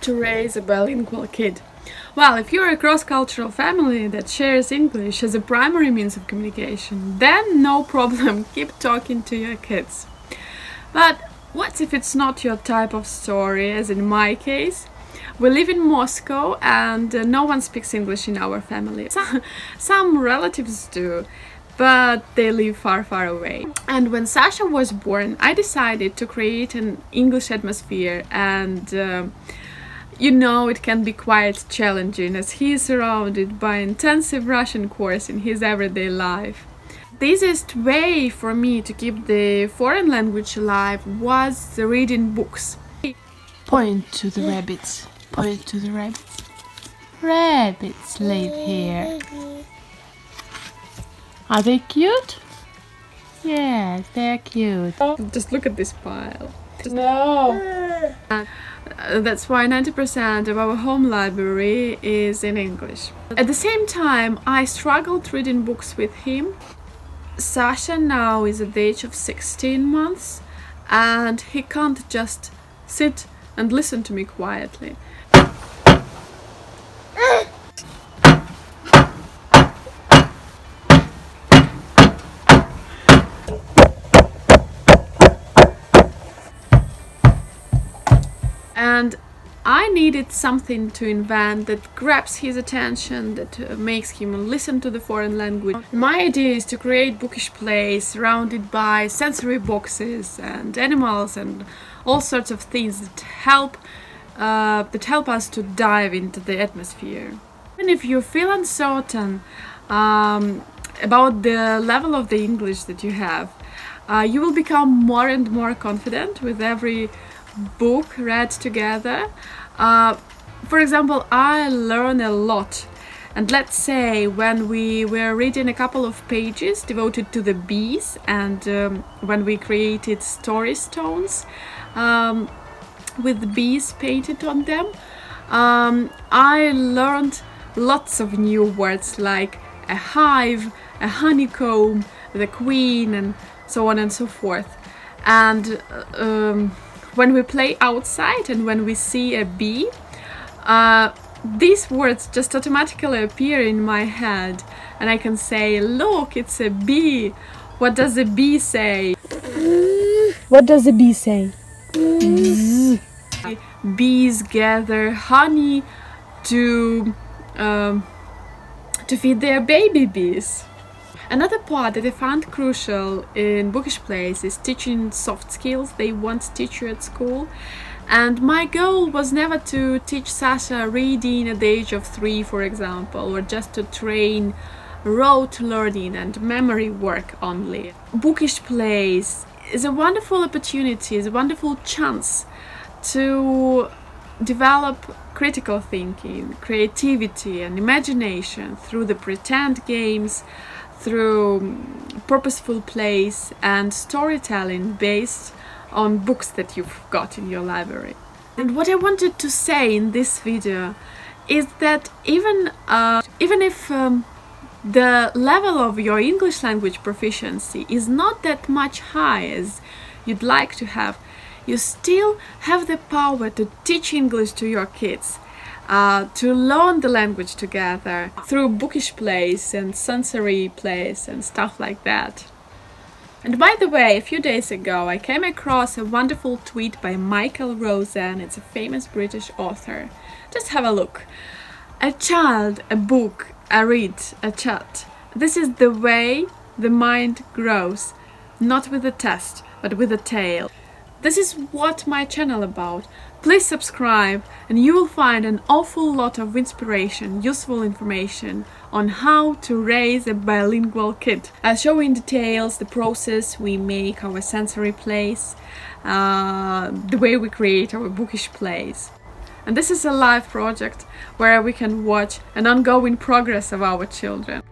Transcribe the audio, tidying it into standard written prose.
to raise a bilingual kid? Well, if you're a cross-cultural family that shares English as a primary means of communication, then no problem, keep talking to your kids. But what if it's not your type of story, as in my case? We live in Moscow and no one speaks English in our family. Some relatives do, but they live far, far away. And when Sasha was born, I decided to create an English atmosphere, and it can be quite challenging as he is surrounded by intensive Russian course in his everyday life. The easiest way for me to keep the foreign language alive was reading books. Point to the rabbits. Point to the rabbits. Rabbits live here. Are they cute? Yes, they're cute. Just look at this pile. No! That's why 90% of our home library is in English. At the same time, I struggled reading books with him. Sasha now is at the age of 16 months and he can't just sit and listen to me quietly. And I needed something to invent that grabs his attention, that makes him listen to the foreign language. My idea is to create bookish plays surrounded by sensory boxes and animals and all sorts of things that help us to dive into the atmosphere. And if you feel uncertain about the level of the English that you have, you will become more and more confident with every book read together. For example, I learn a lot, and let's say when we were reading a couple of pages devoted to the bees, and when we created story stones with the bees painted on them, I learned lots of new words like a hive, a honeycomb, the queen, and so on and so forth. And when we play outside and when we see a bee, these words just automatically appear in my head, and I can say, look, it's a bee. What does a bee say? What does the bee say? Bees gather honey to feed their baby bees. Another part that I found crucial in bookish plays is teaching soft skills they won't teach you at school. And my goal was never to teach Sasha reading at the age of 3, for example, or just to train rote learning and memory work only. Bookish plays is a wonderful opportunity, is a wonderful chance to develop critical thinking, creativity and imagination through the pretend games, through purposeful plays and storytelling based on books that you've got in your library. And what I wanted to say in this video is that even if the level of your English language proficiency is not that much high as you'd like to have, you still have the power to teach English to your kids, to learn the language together through bookish plays and sensory plays and stuff like that. And by the way, a few days ago I came across a wonderful tweet by Michael Rosen. It's a famous British author. Just have a look. A child, a book, a read, a chat. This is the way the mind grows, not with a test, but with a tale. This is what my channel about. Please subscribe and you will find an awful lot of inspiration, useful information on how to raise a bilingual kid. I'll show in details the process we make our sensory plays, the way we create our bookish plays. And this is a live project where we can watch an ongoing progress of our children.